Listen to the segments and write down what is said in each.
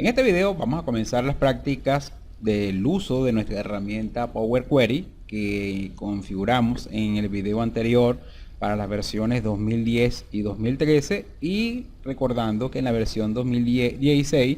En este video vamos a comenzar las prácticas del uso de nuestra herramienta Power Query que configuramos en el video anterior para las versiones 2010 y 2013, y recordando que en la versión 2016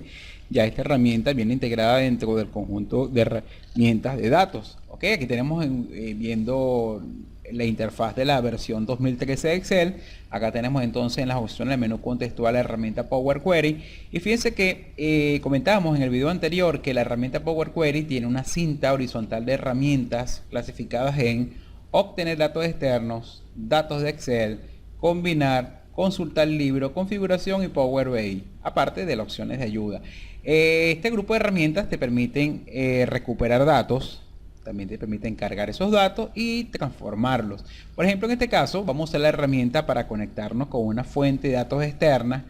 ya esta herramienta viene integrada dentro del conjunto de herramientas de datos. Ok, aquí tenemos viendo la interfaz de la versión 2013 de Excel. Acá tenemos entonces en las opciones del menú contextual la herramienta Power Query, y fíjense que comentábamos en el video anterior que la herramienta Power Query tiene una cinta horizontal de herramientas clasificadas en obtener datos externos, datos de Excel, combinar, consultar libro, configuración y Power BI, aparte de las opciones de ayuda. Este grupo de herramientas te permiten recuperar datos, también te permiten cargar esos datos y transformarlos. Por ejemplo, en este caso vamos a usar la herramienta para conectarnos con una fuente de datos externa,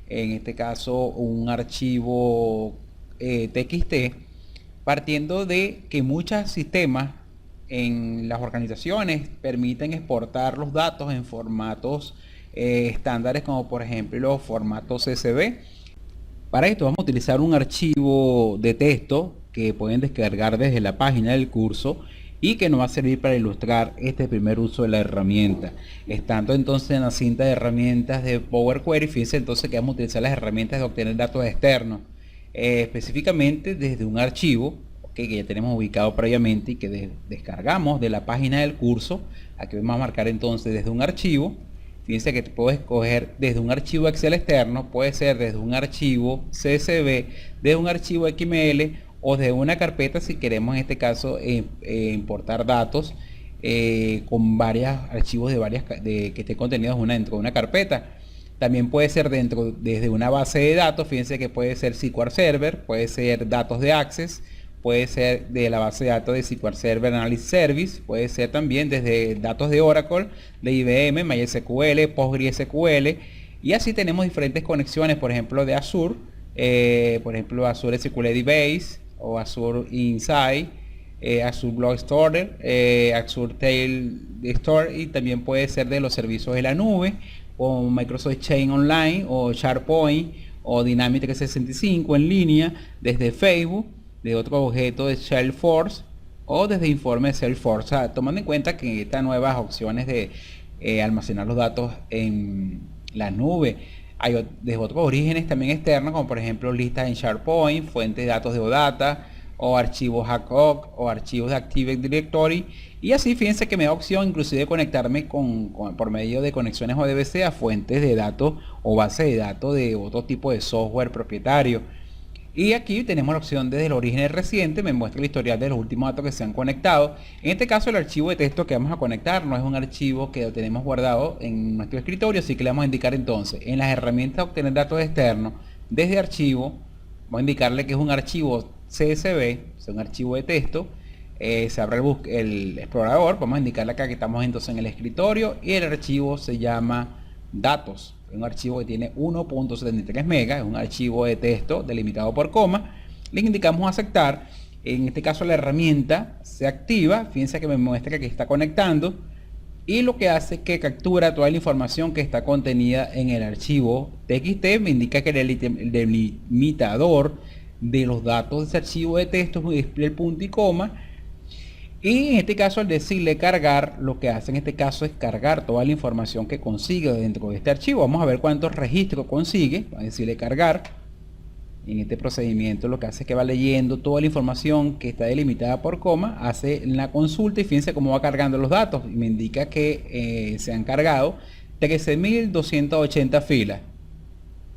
en este caso un archivo TXT, partiendo de que muchos sistemas en las organizaciones permiten exportar los datos en formatos estándares, como por ejemplo los formatos CSV. Para esto vamos a utilizar un archivo de texto que pueden descargar desde la página del curso y que nos va a servir para ilustrar este primer uso de la herramienta. Estando entonces en la cinta de herramientas de Power Query, fíjense entonces que vamos a utilizar las herramientas de obtener datos externos, específicamente desde un archivo que ya tenemos ubicado previamente y que descargamos de la página del curso. Aquí vamos a marcar entonces desde un archivo. Fíjense que puedo escoger desde un archivo Excel externo, puede ser desde un archivo CSV, desde un archivo XML o desde una carpeta si queremos en este caso importar datos con varios archivos que estén contenidos dentro de una carpeta. También puede ser desde una base de datos. Fíjense que puede ser SQL Server, puede ser datos de Access, puede ser de la base de datos de SQL Server Analysis Service, puede ser también desde datos de Oracle, de IBM, MySQL, PostgreSQL, y así tenemos diferentes conexiones, por ejemplo de Azure, por ejemplo Azure SQL DBase o Azure Insight, Azure Blob Store, Azure Tail Store, y también puede ser de los servicios de la nube, como Microsoft Exchange Online o SharePoint o Dynamics 365 en línea, desde Facebook, de otro objeto de Salesforce o desde informe de Salesforce. O sea, tomando en cuenta que estas nuevas opciones de almacenar los datos en la nube, hay desde otros orígenes también externos, como por ejemplo listas en SharePoint, fuentes de datos de OData o archivos ACOG o archivos de Active Directory. Y así fíjense que me da opción inclusive de conectarme por medio de conexiones ODBC a fuentes de datos o bases de datos de otro tipo de software propietario. Y aquí tenemos la opción desde el origen reciente, me muestra el historial de los últimos datos que se han conectado. En este caso el archivo de texto que vamos a conectar no es un archivo que lo tenemos guardado en nuestro escritorio, así que le vamos a indicar entonces en las herramientas de obtener datos externos, desde archivo, vamos a indicarle que es un archivo CSV, es un archivo de texto. Se abre el explorador, vamos a indicarle acá que estamos entonces en el escritorio y el archivo se llama datos. Un archivo que tiene 1.73 megas, es un archivo de texto delimitado por coma. Le indicamos aceptar. En este caso la herramienta se activa. Fíjense que me muestra que está conectando y lo que hace es que captura toda la información que está contenida en el archivo TXT. Me indica que el delimitador de los datos de ese archivo de texto es el punto y coma. Y en este caso, al decirle cargar, lo que hace en este caso es cargar toda la información que consigue dentro de este archivo. Vamos a ver cuántos registros consigue. Vamos a decirle cargar. En este procedimiento lo que hace es que va leyendo toda la información que está delimitada por coma, hace la consulta y fíjense cómo va cargando los datos. Y me indica que se han cargado 13.280 filas.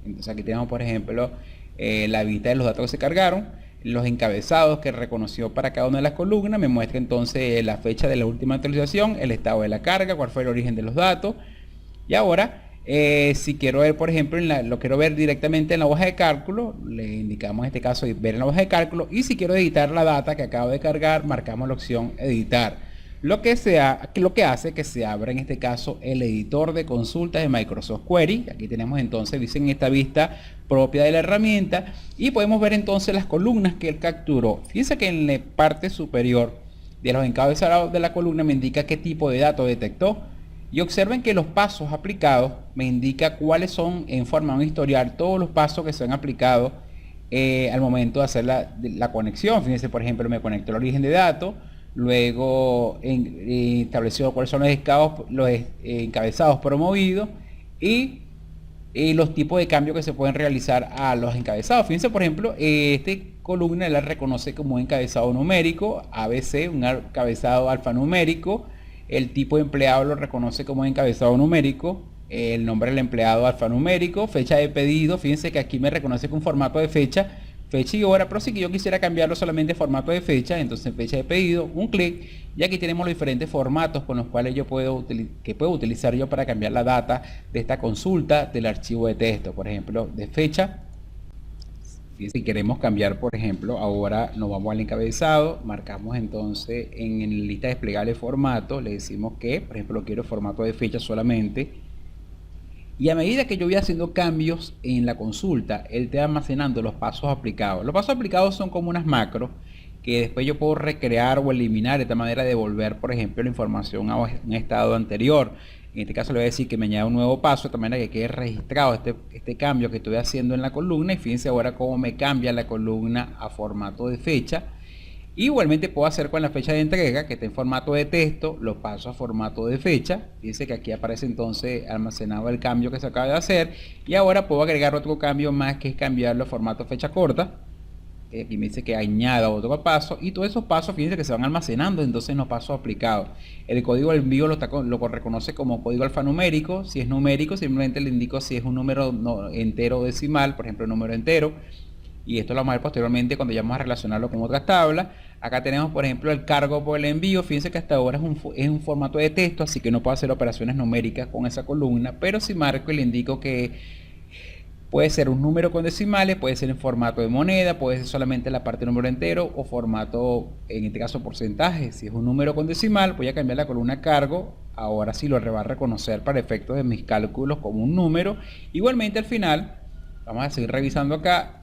Entonces aquí tenemos, por ejemplo, la vista de los datos que se cargaron, los encabezados que reconoció para cada una de las columnas. Me muestra entonces la fecha de la última actualización, el estado de la carga, cuál fue el origen de los datos. Y ahora si quiero ver, por ejemplo, lo quiero ver directamente en la hoja de cálculo, le indicamos en este caso ver en la hoja de cálculo. Y si quiero editar la data que acabo de cargar, marcamos la opción editar, lo que hace que se abra en este caso el editor de consultas de Microsoft Query. Aquí tenemos entonces, dicen, esta vista propia de la herramienta, y podemos ver entonces las columnas que él capturó. Fíjense que en la parte superior de los encabezados de la columna me indica qué tipo de datos detectó, y observen que los pasos aplicados me indica cuáles son, en forma de un historial, todos los pasos que se han aplicado al momento de hacer la conexión. Fíjense, por ejemplo, me conecto al origen de datos, luego estableció cuáles son los encabezados promovidos y los tipos de cambios que se pueden realizar a los encabezados. Fíjense, por ejemplo, este columna la reconoce como un encabezado numérico, ABC, un encabezado alfanumérico. El tipo de empleado lo reconoce como encabezado numérico, el nombre del empleado alfanumérico, fecha de pedido. Fíjense que aquí me reconoce con formato de fecha y hora, pero si yo quisiera cambiarlo solamente formato de fecha, entonces fecha de pedido, un clic, y aquí tenemos los diferentes formatos con los cuales puedo utilizar yo para cambiar la data de esta consulta del archivo de texto. Por ejemplo, de fecha, si queremos cambiar, por ejemplo, ahora nos vamos al encabezado, marcamos entonces en la lista desplegable formato, le decimos que, por ejemplo, quiero formato de fecha solamente. Y a medida que yo voy haciendo cambios en la consulta, él te va almacenando los pasos aplicados. Los pasos aplicados son como unas macros que después yo puedo recrear o eliminar de esta manera, devolver, por ejemplo, la información a un estado anterior. En este caso le voy a decir que me añada un nuevo paso, de tal manera que quede registrado este cambio que estoy haciendo en la columna. Y fíjense ahora cómo me cambia la columna a formato de fecha. Igualmente puedo hacer con la fecha de entrega, que está en formato de texto, lo paso a formato de fecha. Fíjense que aquí aparece entonces almacenado el cambio que se acaba de hacer. Y ahora puedo agregar otro cambio más, que es cambiarlo a formato fecha corta. Aquí me dice que añada otro paso. Y todos esos pasos, fíjense que se van almacenando entonces en los pasos aplicados. El código del envío lo reconoce como código alfanumérico. Si es numérico, simplemente le indico si es un número entero o decimal, por ejemplo, número entero. Y esto lo vamos a ver posteriormente cuando ya vamos a relacionarlo con otras tablas. Acá tenemos, por ejemplo, el cargo por el envío. Fíjense que hasta ahora es un formato de texto, así que no puedo hacer operaciones numéricas con esa columna, pero si marco y le indico que puede ser un número con decimales, puede ser en formato de moneda, puede ser solamente la parte de número entero o formato, en este caso, porcentaje. Si es un número con decimal, voy a cambiar la columna cargo. Ahora sí lo va a reconocer para efectos de mis cálculos como un número. Igualmente al final, vamos a seguir revisando acá.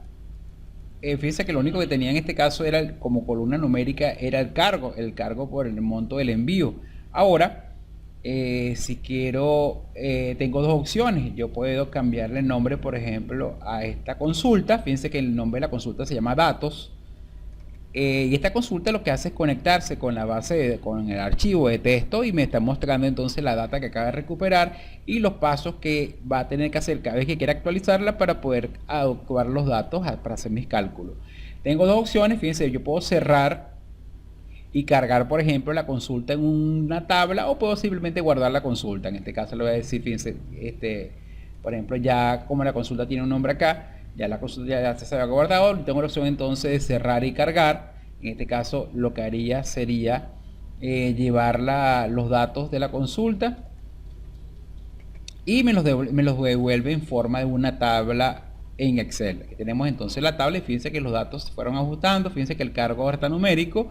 Fíjense que lo único que tenía en este caso era como columna numérica era el cargo por el monto del envío. Ahora, si quiero, tengo dos opciones. Yo puedo cambiarle el nombre, por ejemplo, a esta consulta. Fíjense que el nombre de la consulta se llama datos. Y esta consulta lo que hace es conectarse con la con el archivo de texto, y me está mostrando entonces la data que acaba de recuperar y los pasos que va a tener que hacer cada vez que quiera actualizarla para poder adecuar los datos para hacer mis cálculos. Tengo dos opciones. Fíjense, yo puedo cerrar y cargar, por ejemplo, la consulta en una tabla, o puedo simplemente guardar la consulta. En este caso le voy a decir, fíjense, por ejemplo, ya como la consulta tiene un nombre acá, ya la consulta ya se había guardado, tengo la opción entonces de cerrar y cargar. En este caso lo que haría sería llevar los datos de la consulta y me los devuelve en forma de una tabla en Excel. Aquí tenemos entonces la tabla y fíjense que los datos se fueron ajustando. Fíjense que el cargo ahora está numérico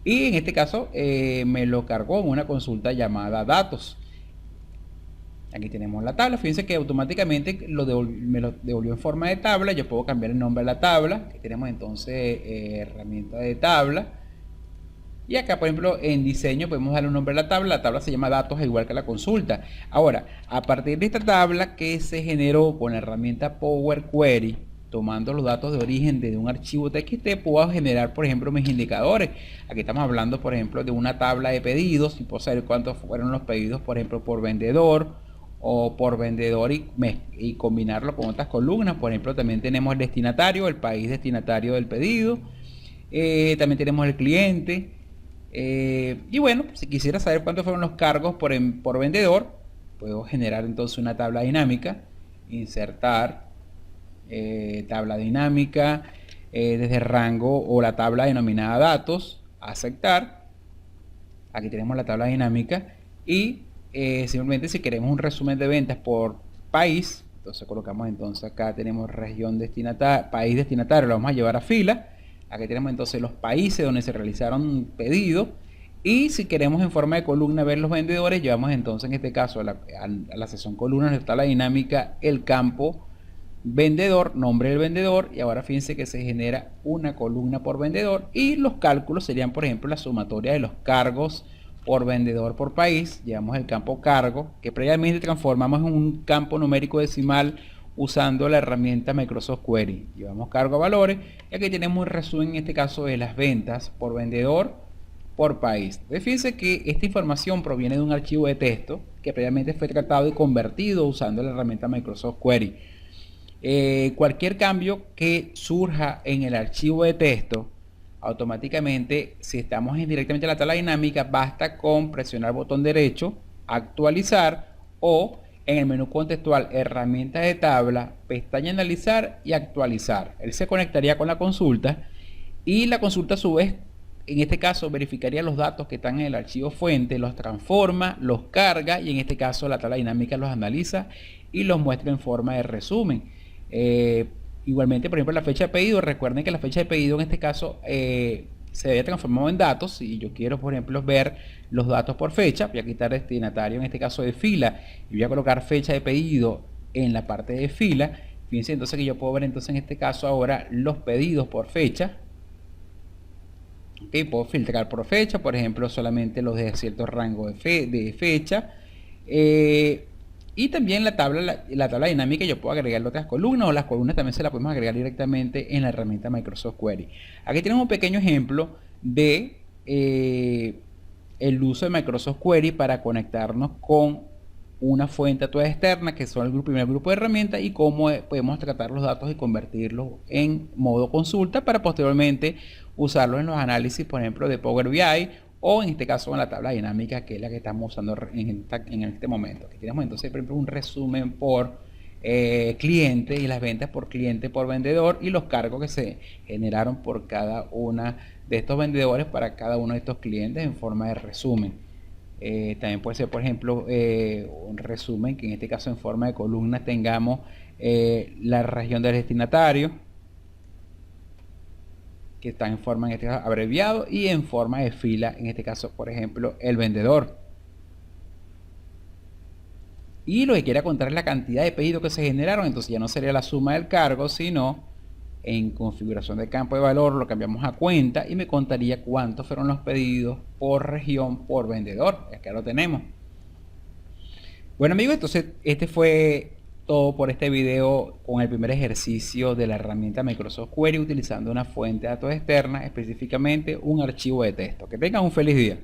y en este caso me lo cargó en una consulta llamada datos. Aquí tenemos la tabla. Fíjense que automáticamente me lo devolvió en forma de tabla. Yo puedo cambiar el nombre de la tabla. Aquí tenemos entonces herramienta de tabla. Y acá, por ejemplo, en diseño podemos darle un nombre a la tabla. La tabla se llama datos, igual que la consulta. Ahora, a partir de esta tabla que se generó con la herramienta Power Query, tomando los datos de origen de un archivo TXT, puedo generar, por ejemplo, mis indicadores. Aquí estamos hablando, por ejemplo, de una tabla de pedidos y puedo saber cuántos fueron los pedidos, por ejemplo, por vendedor o por vendedor, y combinarlo con otras columnas. Por ejemplo, también tenemos el destinatario, el país destinatario del pedido. También tenemos el cliente. Y bueno, si quisiera saber cuántos fueron los cargos por vendedor, puedo generar entonces una tabla dinámica, insertar, tabla dinámica, desde rango o la tabla denominada datos, aceptar. Aquí tenemos la tabla dinámica y simplemente si queremos un resumen de ventas por país, entonces colocamos entonces acá tenemos región destinataria, país destinatario, lo vamos a llevar a fila. Aquí tenemos entonces los países donde se realizaron pedidos, y si queremos en forma de columna ver los vendedores, llevamos entonces en este caso a la sección columnas donde está la dinámica, el campo vendedor, nombre del vendedor, y ahora fíjense que se genera una columna por vendedor, y los cálculos serían, por ejemplo, la sumatoria de los cargos por vendedor por país. Llevamos el campo cargo, que previamente transformamos en un campo numérico decimal usando la herramienta Microsoft Query. Llevamos cargo a valores y aquí tenemos un resumen en este caso de las ventas por vendedor por país. Fíjense que esta información proviene de un archivo de texto que previamente fue tratado y convertido usando la herramienta Microsoft Query. Cualquier cambio que surja en el archivo de texto, automáticamente, si estamos directamente en la tabla dinámica, basta con presionar el botón derecho, actualizar, o en el menú contextual herramientas de tabla, pestaña analizar y actualizar. Él se conectaría con la consulta y la consulta a su vez, en este caso, verificaría los datos que están en el archivo fuente, los transforma, los carga y en este caso la tabla dinámica los analiza y los muestra en forma de resumen. Igualmente, por ejemplo, la fecha de pedido, recuerden que la fecha de pedido en este caso se había transformado en datos. Si yo quiero, por ejemplo, ver los datos por fecha, voy a quitar destinatario, en este caso de fila, y voy a colocar fecha de pedido en la parte de fila. Fíjense entonces que yo puedo ver entonces en este caso ahora los pedidos por fecha. Okay, puedo filtrar por fecha, por ejemplo, solamente los de cierto rango de fecha. Y también la tabla dinámica, yo puedo agregar otras columnas, o las columnas también se las podemos agregar directamente en la herramienta Microsoft Query. Aquí tenemos un pequeño ejemplo de el uso de Microsoft Query para conectarnos con una fuente a toda externa, que son el primer grupo de herramientas, y cómo podemos tratar los datos y convertirlos en modo consulta para posteriormente usarlos en los análisis, por ejemplo, de Power BI, o en este caso en la tabla dinámica, que es la que estamos usando en este momento. Aquí tenemos entonces, por ejemplo, un resumen por cliente y las ventas por cliente por vendedor y los cargos que se generaron por cada una de estos vendedores para cada uno de estos clientes en forma de resumen. También puede ser, por ejemplo, un resumen que en este caso en forma de columnas tengamos la región del destinatario, que está en forma, en este caso, abreviado, y en forma de fila, en este caso, por ejemplo, el vendedor. Y lo que quiera contar es la cantidad de pedidos que se generaron, entonces ya no sería la suma del cargo, sino en configuración de campo de valor lo cambiamos a cuenta y me contaría cuántos fueron los pedidos por región por vendedor. Acá lo tenemos. Bueno, amigos, entonces este fue todo por este video con el primer ejercicio de la herramienta Microsoft Query utilizando una fuente de datos externa, específicamente un archivo de texto. Que tengan un feliz día.